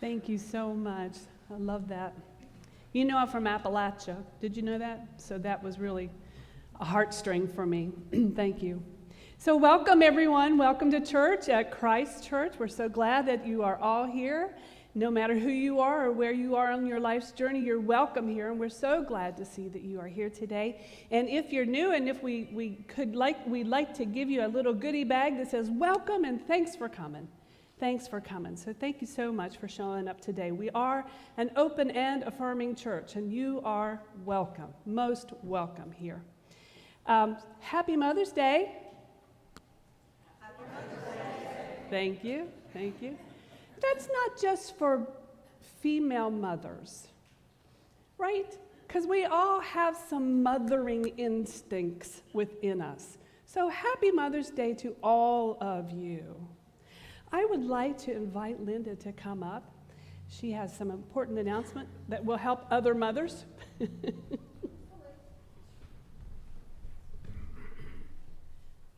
Thank you so much. I love that. You know I'm from Appalachia. Did you know that? So that was really a heartstring for me. Thank you. So welcome, everyone. Welcome to church at Christ Church. We're so glad that you are all here. No matter who you are or where you are on your life's journey, you're welcome here, and we're so glad to see that you are here today. And if you're new, and if we'd like to give you a little goodie bag that says welcome and thanks for coming. Thanks for coming. So thank you so much for showing up today. We are an open and affirming church, and you are welcome, most welcome here. Happy Mother's Day. Happy Mother's Day. Thank you. Thank you. That's not just for female mothers, right? Because we all have some mothering instincts within us. So happy Mother's Day to all of you. I would like to invite Linda to come up. She has some important announcement that will help other mothers.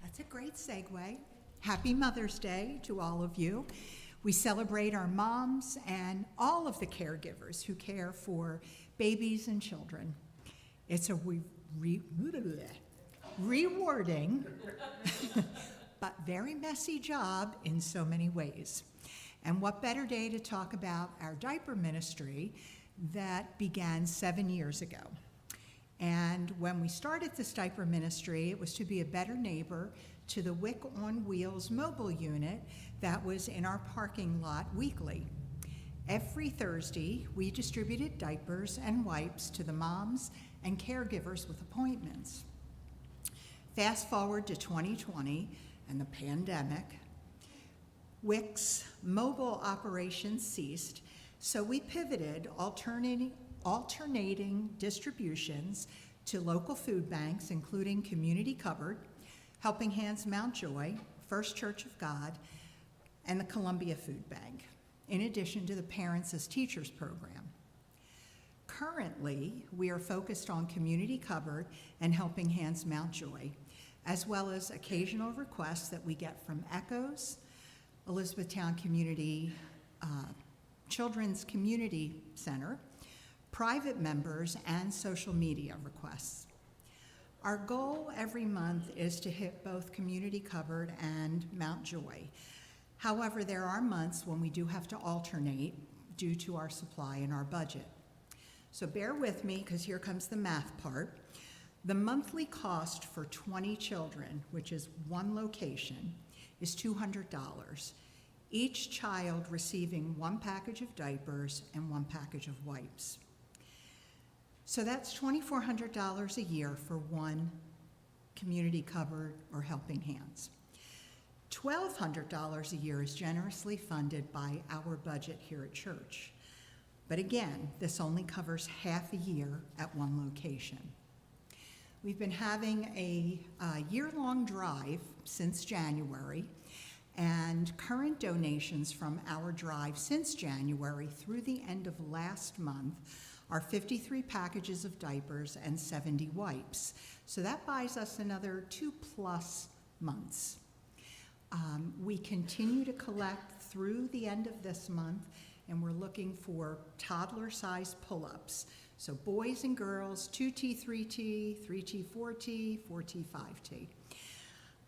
That's a great segue. Happy Mother's Day to all of you. We celebrate our moms and all of the caregivers who care for babies and children. It's a rewarding but very messy job in so many ways. And what better day to talk about our diaper ministry that began 7 years ago. And when we started this diaper ministry, it was to be a better neighbor to the WIC on Wheels mobile unit that was in our parking lot weekly. Every Thursday, we distributed diapers and wipes to the moms and caregivers with appointments. Fast forward to 2020 and the pandemic, WIC's mobile operations ceased, so we pivoted, alternating distributions to local food banks, including Community Cupboard, Helping Hands Mount Joy, First Church of God, and the Columbia Food Bank, in addition to the Parents as Teachers program. Currently, we are focused on Community Cupboard and Helping Hands Mount Joy, as well as occasional requests that we get from ECHOS, Elizabethtown Community, Children's Community Center, private members, and social media requests. Our goal every month is to hit both Community Cupboard and Mount Joy. However, there are months when we do have to alternate due to our supply and our budget. So bear with me, because here comes the math part. The monthly cost for 20 children, which is one location, is $200, each child receiving one package of diapers and one package of wipes. So that's $2,400 a year for one Community Cupboard or Helping Hands. $1,200 a year is generously funded by our budget here at church. But again, this only covers half a year at one location. We've been having a year-long drive since January, and current donations from our drive since January through the end of last month are 53 packages of diapers and 70 wipes. So that buys us another 2+ months. We continue to collect through the end of this month, and we're looking for toddler-sized pull-ups. So boys and girls, 2T, 3T, 3T, 4T, 4T, 5T.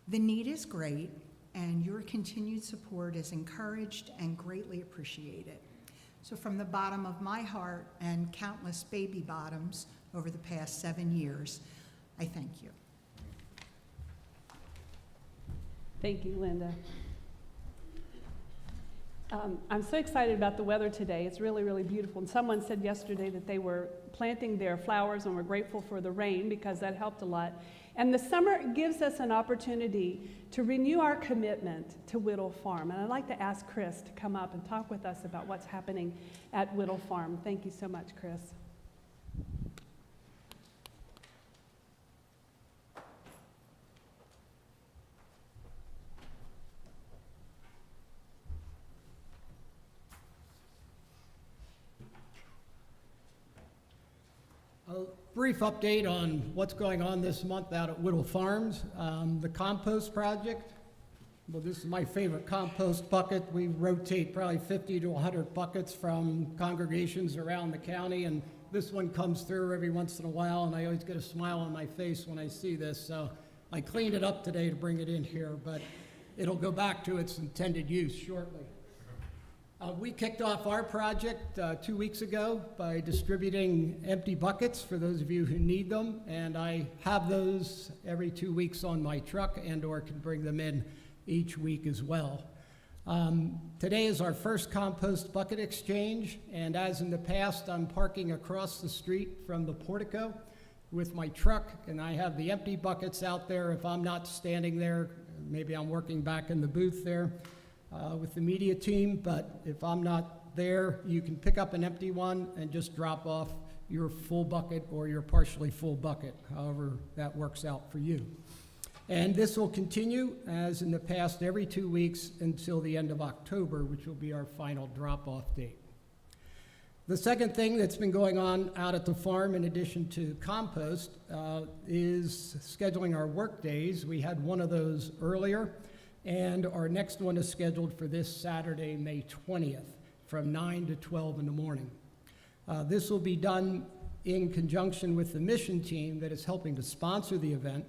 The need is great, and your continued support is encouraged and greatly appreciated. So from the bottom of my heart and countless baby bottoms over the past 7 years, I thank you. Thank you, Linda. I'm so excited about the weather today. It's really, really beautiful. And someone said yesterday that they were planting their flowers and were grateful for the rain because that helped a lot. And the summer gives us an opportunity to renew our commitment to Whittle Farm. And I'd like to ask Chris to come up and talk with us about what's happening at Whittle Farm. Thank you so much, Chris. A brief update on what's going on this month out at Whittle Farms. The compost project Well, this is my favorite compost bucket. We rotate probably 50 to 100 buckets from congregations around the county, and this one comes through every once in a while, and I always get a smile on my face when I see this. So I cleaned it up today to bring it in here, but it'll go back to its intended use shortly. We kicked off our project 2 weeks ago by distributing empty buckets for those of you who need them, and I have those every 2 weeks on my truck and/or can bring them in each week as well. Today is our first compost bucket exchange, and as in the past, I'm parking across the street from the portico with my truck, and I have the empty buckets out there. If I'm not standing there, maybe I'm working back in the booth there with the media team, but if I'm not there, you can pick up an empty one and just drop off your full bucket or your partially full bucket, however that works out for you. And this will continue, as in the past, every 2 weeks until the end of October, which will be our final drop-off date. The second thing that's been going on out at the farm, in addition to compost, is scheduling our work days. We had one of those earlier, and our next one is scheduled for this Saturday, May 20th, from 9 to 12 in the morning. This will be done in conjunction with the mission team that is helping to sponsor the event,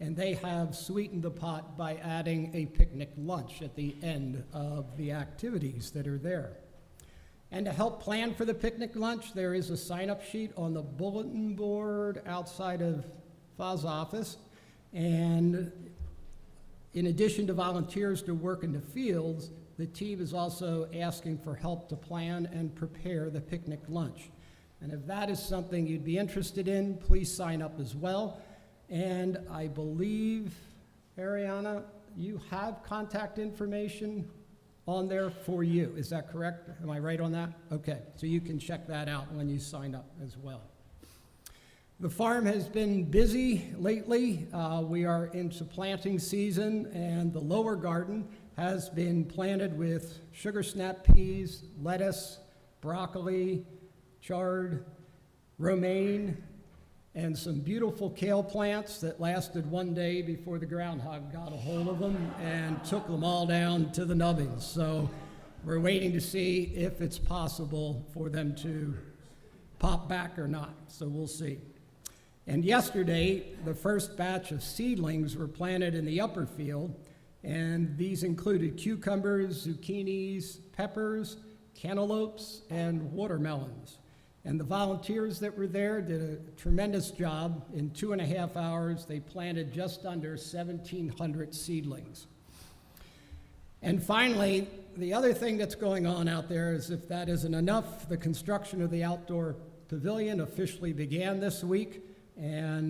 and they have sweetened the pot by adding a picnic lunch at the end of the activities that are there. And to help plan for the picnic lunch, there is a sign-up sheet on the bulletin board outside of Fa's office. And in addition to volunteers to work in the fields, the team is also asking for help to plan and prepare the picnic lunch. And if that is something you'd be interested in, please sign up as well. And I believe, Ariana, you have contact information on there for you. Is that correct? Am I right on that? Okay, so you can check that out when you sign up as well. The farm has been busy lately. We are into planting season, and the lower garden has been planted with sugar snap peas, lettuce, broccoli, chard, romaine, and some beautiful kale plants that lasted one day before the groundhog got a hold of them and took them all down to the nubbins. So we're waiting to see if it's possible for them to pop back or not. So we'll see. And yesterday, the first batch of seedlings were planted in the upper field, and these included cucumbers, zucchinis, peppers, cantaloupes, and watermelons. And the volunteers that were there did a tremendous job. In 2.5 hours, they planted just under 1,700 seedlings. And finally, the other thing that's going on out there is, if that isn't enough, the construction of the outdoor pavilion officially began this week, and